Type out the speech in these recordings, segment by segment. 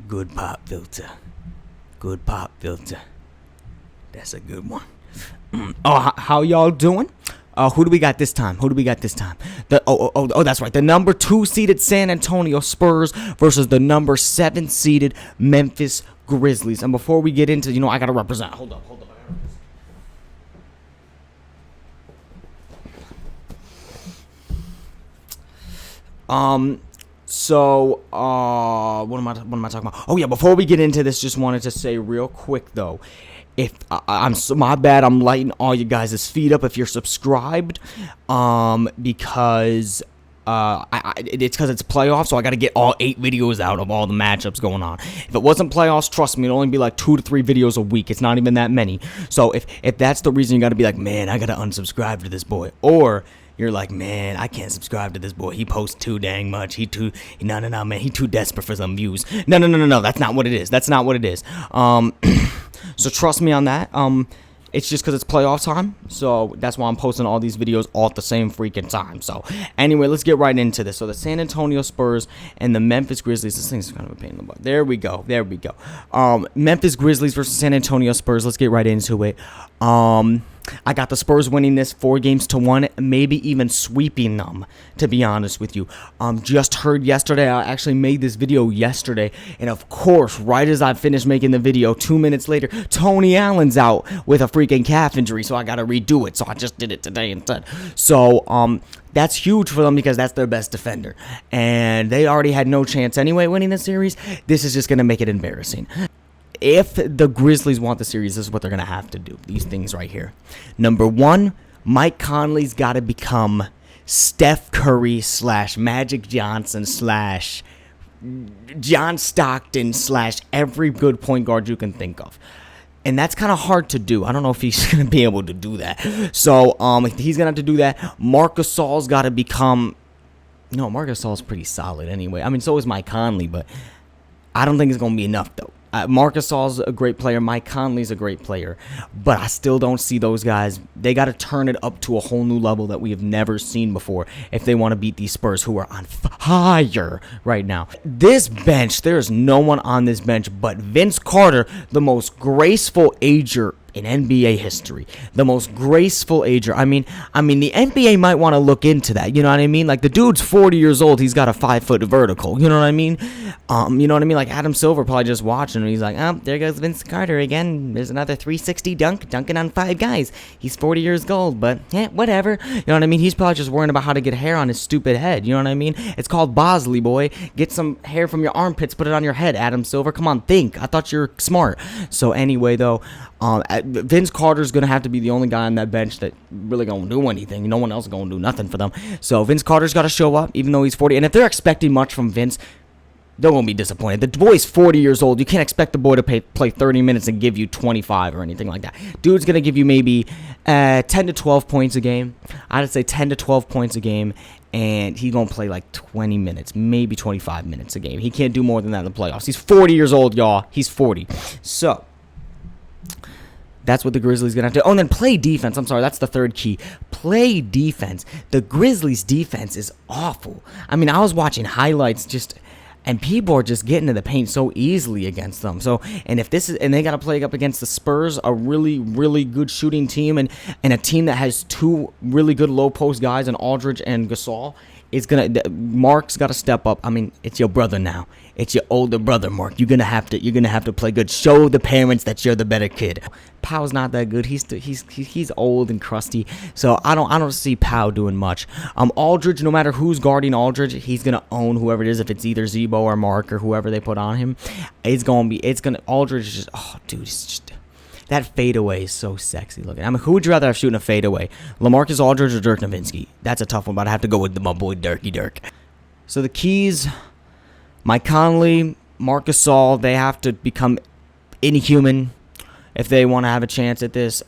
Good pop filter. Good pop filter. That's a good one. How y'all doing? Who do we got this time? That's right. The number 2 seeded San Antonio Spurs versus the number 7 seeded Memphis Grizzlies. And before we get into, I gotta represent. Hold up. What am I talking about? Oh yeah, before we get into this, just wanted to say real quick though, if my bad, I'm lighting all you guys' feet up if you're subscribed, because it's because it's playoffs, so I got to get all 8 videos out of all the matchups going on. If it wasn't playoffs, trust me, it'd only be like 2 to 3 videos a week. It's not even that many. So if that's the reason, you got to be like, man, I got to unsubscribe to this boy, or you're like, man, I can't subscribe to this boy. He posts too dang much. No, man. He too desperate for some views. No. That's not what it is. So trust me on that. It's just because it's playoff time. So that's why I'm posting all these videos all at the same freaking time. So anyway, let's get right into this. So the San Antonio Spurs and the Memphis Grizzlies. This thing's kind of a pain in the butt. There we go. Memphis Grizzlies versus San Antonio Spurs. Let's get right into it. I got the Spurs winning this 4-1, maybe even sweeping them, to be honest with you. Just heard yesterday, I actually made this video yesterday, and of course, right as I finished making the video, 2 minutes later, Tony Allen's out with a freaking calf injury, so I gotta redo it, so I just did it today instead. So, that's huge for them because that's their best defender, and they already had no chance anyway winning the series. This is just gonna make it embarrassing. If the Grizzlies want the series, this is what they're going to have to do. These things right here. Number 1, Mike Conley's got to become Steph Curry / Magic Johnson / John Stockton / every good point guard you can think of. And that's kind of hard to do. I don't know if he's going to be able to do that. So he's going to have to do that. Marc Gasol's got to become... No, Marc Gasol's pretty solid anyway. I mean, so is Mike Conley, but I don't think it's going to be enough, though. Marc Gasol's a great player. Mike Conley's a great player. But I still don't see those guys. They got to turn it up to a whole new level that we have never seen before if they want to beat these Spurs who are on fire right now. This bench, there's no one on this bench but Vince Carter, the most graceful ager in NBA history. The most graceful ager. I mean, the NBA might want to look into that. You know what I mean? Like, the dude's 40 years old. He's got a 5-foot vertical. You know what I mean? Like, Adam Silver probably just watching him. He's like, oh, there goes Vince Carter again. There's another 360 dunking on 5 guys. He's 40 years old, but whatever. You know what I mean? He's probably just worrying about how to get hair on his stupid head. You know what I mean? It's called Bosley, boy. Get some hair from your armpits, put it on your head, Adam Silver. Come on, think. I thought you were smart. So anyway, though, Vince Carter's going to have to be the only guy on that bench that really going to do anything. No one else is going to do nothing for them. So Vince Carter's got to show up, even though he's 40. And if they're expecting much from Vince, they're going to be disappointed. The boy's 40 years old. You can't expect the boy to play 30 minutes and give you 25 or anything like that. Dude's going to give you maybe 10 to 12 points a game. I'd say 10 to 12 points a game. And he's going to play like 20 minutes, maybe 25 minutes a game. He can't do more than that in the playoffs. He's 40 years old, y'all. He's 40. So that's what the Grizzlies going to have to do. Oh, and then play defense. I'm sorry, that's the third key. Play defense. The Grizzlies' defense is awful. I mean, I was watching highlights and people are just getting to the paint so easily against them. So, and they got to play up against the Spurs, a really, really good shooting team, and a team that has 2 really good low post guys in Aldridge and Gasol. Mark's got to step up. I mean, it's your brother now. It's your older brother, Mark. You're gonna have to play good. Show the parents that you're the better kid. Pow's not that good. He's old and crusty. So I don't see Pow doing much. Aldridge, no matter who's guarding Aldridge, he's gonna own whoever it is. If it's either Zebo or Mark or whoever they put on him, Aldridge is just, oh dude, it's just. That fadeaway is so sexy looking. I mean, who would you rather have shooting a fadeaway? LaMarcus Aldridge or Dirk Nowitzki? That's a tough one, but I have to go with my boy Dirk. So the keys, Mike Conley, Marc Gasol, they have to become inhuman if they want to have a chance at this.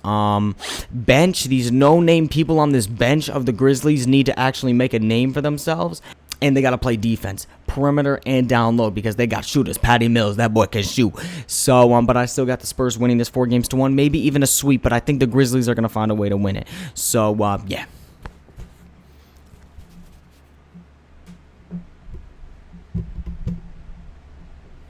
Bench, these no-name people on this bench of the Grizzlies need to actually make a name for themselves. And they got to play defense, perimeter and down low, because they got shooters. Patty Mills, that boy can shoot. So, but I still got the Spurs winning this 4-1, maybe even a sweep. But I think the Grizzlies are going to find a way to win it. So, yeah.